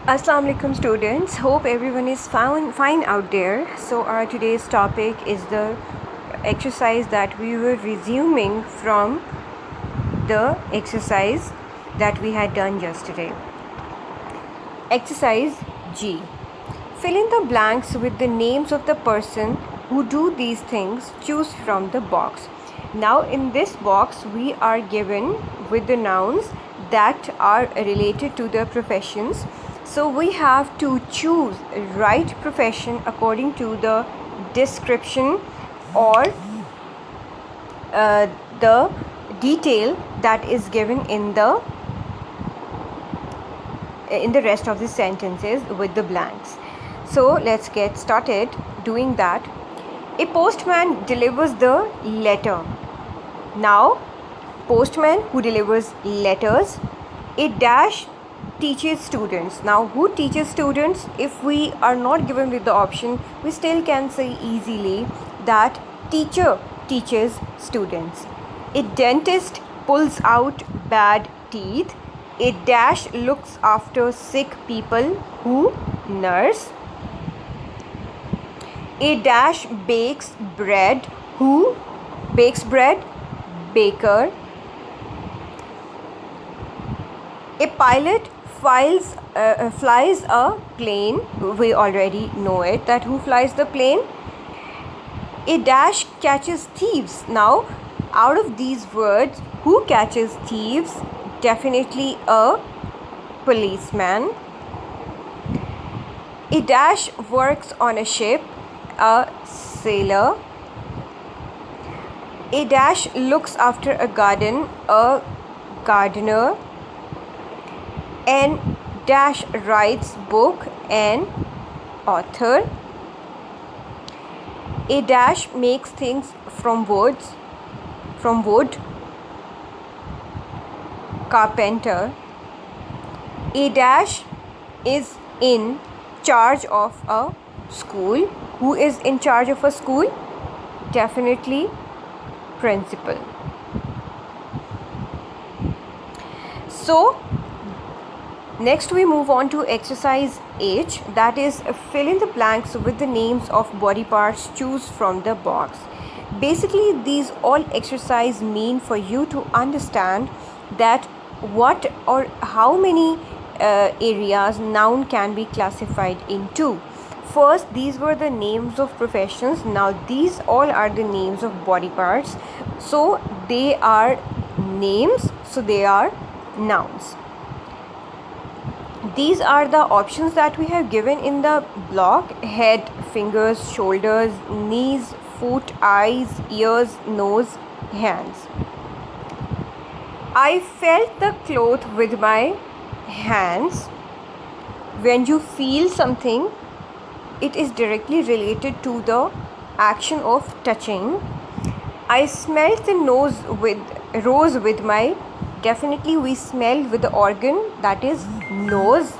Assalamu alaikum students, hope everyone is fine out there. So our today's topic is the exercise that we were resuming from the exercise that we had done yesterday. Exercise G. Fill in the blanks with the names of the person who do these things. Choose from the box. Now in this box we are given with the nouns that are related to the professions. So we have to choose right profession according to the description or the detail that is given in the rest of the sentences with the blanks. So let's get started doing that. A postman delivers the letter. Now, postman who delivers letters. A dash teaches students. Now, who teaches students? If we are not given with the option, we still can say easily that teacher teaches students. A dentist pulls out bad teeth. A dash looks after sick people. Who? Nurse. A dash bakes bread. Who bakes bread? Baker. A pilot flies a plane. We already know it, that who flies the plane. A dash catches thieves. Now, out of these words, who catches thieves? Definitely a policeman. A dash works on a ship. A sailor. A dash looks after a garden. A gardener. An dash writes book. An author. A dash makes things from wood. Carpenter. A dash is in charge of a school. Who is in charge of a school? Definitely principal. So next we move on to exercise H, that is fill in the blanks with the names of body parts. Choose from the box. Basically these all exercise mean for you to understand that what or how many areas noun can be classified into. First, these were the names of professions. Now these all are the names of body parts. So they are names, so they are nouns. These are the options that we have given in the block: head, fingers, shoulders, knees, foot, eyes, ears, nose, hands. I felt the cloth with my hands. When you feel something, it is directly related to the action of touching. I smelled the rose with my. Definitely we smell with the organ, that is nose.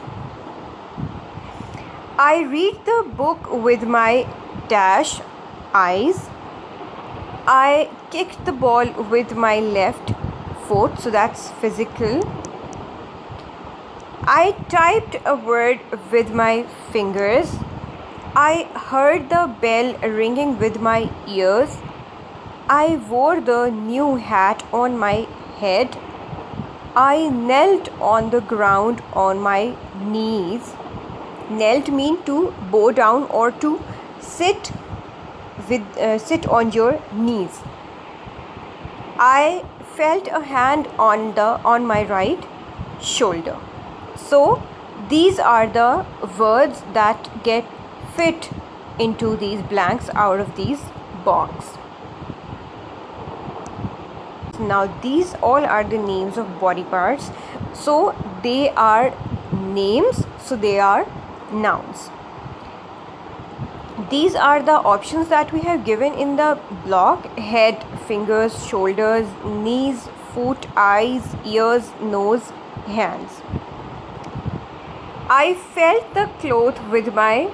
I read the book with my dash eyes. I kicked the ball with my left foot, so that's physical. I typed a word with my fingers. I heard the bell ringing with my ears. I wore the new hat on my head. I knelt on the ground on my knees. Knelt mean to bow down or to sit on your knees. I felt a hand on my right shoulder. So these are the words that get fit into these blanks out of these box. Now these all are the names of body parts. So they are names, so they are nouns. These are the options that we have given in the block: head, fingers, shoulders, knees, foot, eyes, ears, nose, hands. I felt the cloth with my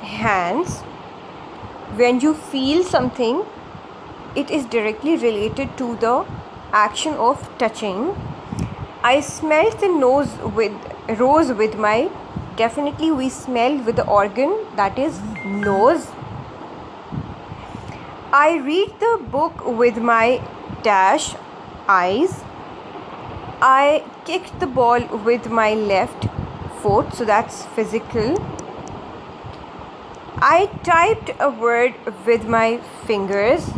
hands. When you feel something, it is directly related to the action of touching. I smelled the rose with my Definitely we smell with the organ, that is nose. I read the book with my dash eyes. I kicked the ball with my left foot, so that's physical. I typed a word with my fingers.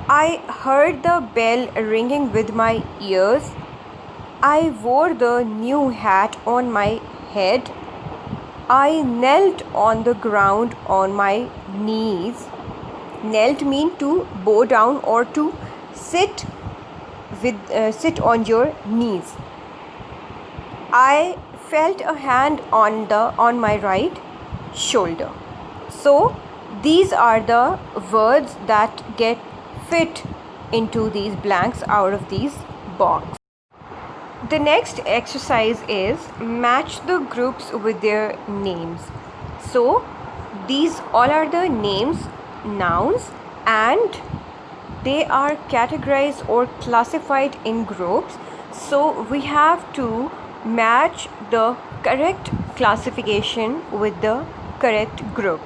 I heard the bell ringing with my ears. I wore the new hat on my head. I knelt on the ground on my knees. Knelt mean to bow down or to sit on your knees. I felt a hand on my right shoulder. So these are the words that get fit into these blanks out of these box. The next exercise is match the groups with their names. So these all are the names, nouns, and they are categorized or classified in groups. So we have to match the correct classification with the correct group.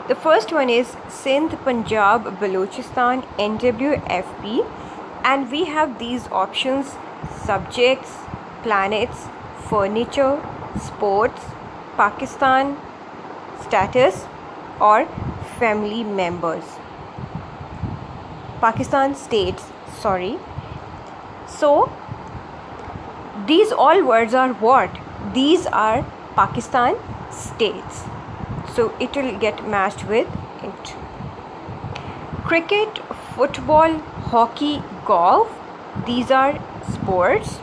The first one is Sindh, Punjab, Balochistan, NWFP, and we have these options: subjects, planets, furniture, sports, Pakistan, status, or family members. Pakistan states, sorry. So these all words are what? These are Pakistan states. So it will get matched with it. Cricket, football, hockey, golf, these are sports.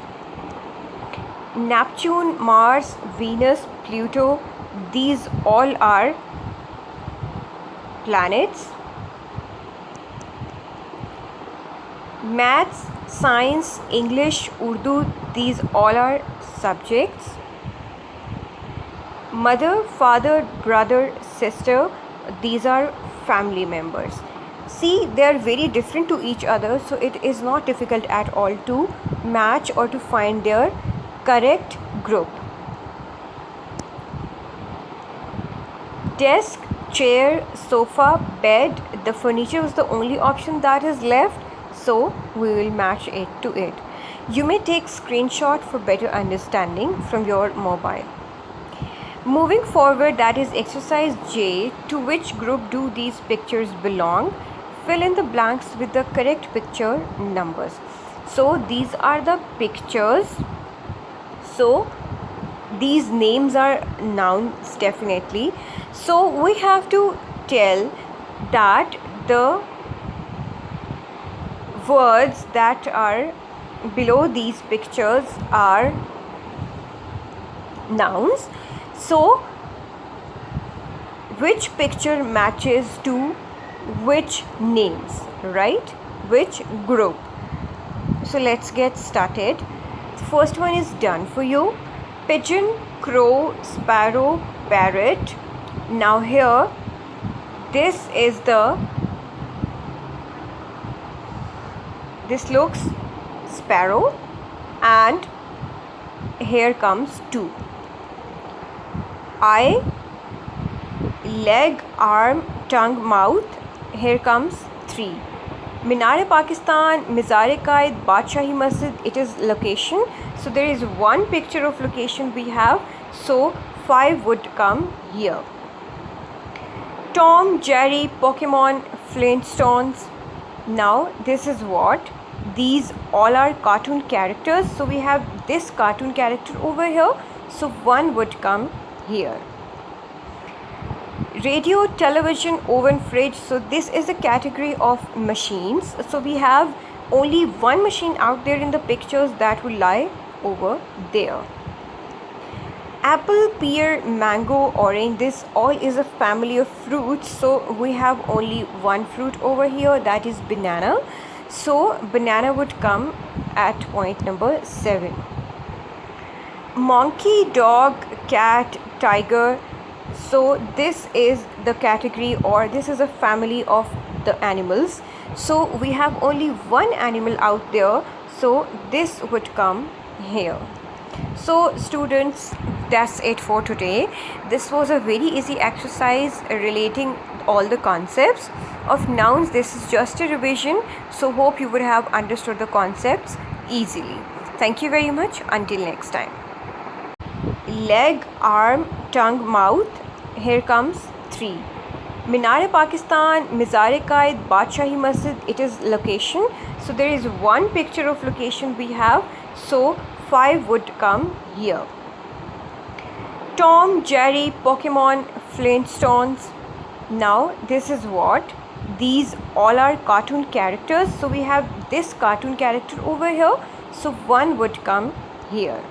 Neptune, Mars, Venus, Pluto, these all are planets. Maths, science, English, Urdu, these all are subjects. Mother, father, brother, sister, these are family members. See, they are very different to each other, so it is not difficult at all to match or to find their correct group. Desk, chair, sofa, bed, the furniture was the only option that is left, so we will match it to it. You may take screenshot for better understanding from your mobile. Moving forward, that is exercise J. To which group do these pictures belong? Fill in the blanks with the correct picture numbers. So these are the pictures. So these names are nouns definitely. So we have to tell that the words that are below these pictures are nouns. So which picture matches to which names, right? Which group? So let's get started. The first one is done for you. Pigeon, crow, sparrow, parrot. Now here, this looks sparrow, and here comes 2. Eye, leg, arm, tongue, mouth. Here comes 3. Minar-e-Pakistan, Mizar-e-Qaid, Badshahi Masjid, it is location. So there is one picture of location we have. So 5 would come here. Tom, Jerry, Pokemon, Flintstones. Now this is what? These all are cartoon characters. So we have this cartoon character over here. So 1 would come here. Radio, television, oven, fridge. So this is a category of machines. So we have only one machine out there in the pictures that will lie over there. Apple, pear, mango, orange, this all is a family of fruits. So we have only one fruit over here, that is banana. So banana would come at point number 7. Monkey, dog, cat, tiger. So this is the category, or this is a family of the animals. So we have only one animal out there, so this would come here. So students, that's it for today. This was a very easy exercise relating all the concepts of nouns. This is just a revision, so hope you would have understood the concepts easily. Thank you very much. Until next time. Leg, arm, tongue, mouth. Here comes 3. Minar-e-Pakistan, Mizar-e-Qaid, Badshaahi Masjid. It is location. So there is one picture of location we have. So 5 would come here. Tom, Jerry, Pokemon, Flintstones. Now this is what? These all are cartoon characters. So we have this cartoon character over here. So 1 would come here.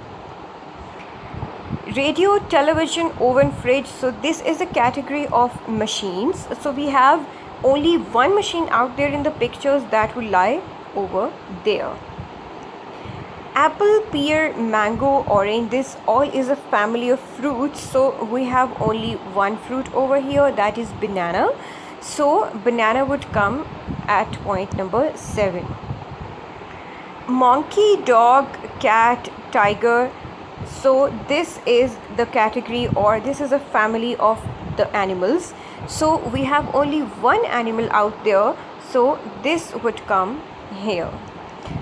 Radio, television, oven, fridge. So this is a category of machines. So we have only one machine out there in the pictures that will lie over there. Apple, pear, mango, orange, this all is a family of fruits. So we have only one fruit over here, that is banana. So banana would come at point number 7. Monkey, dog, cat, tiger. So this is the category, or this is a family of the animals. So we have only one animal out there, so this would come here.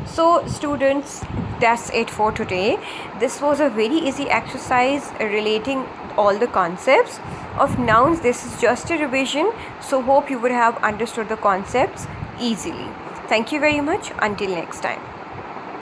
So students, that's it for today. This was a very easy exercise relating all the concepts of nouns. This is just a revision, so hope you would have understood the concepts easily. Thank you very much. Until next time.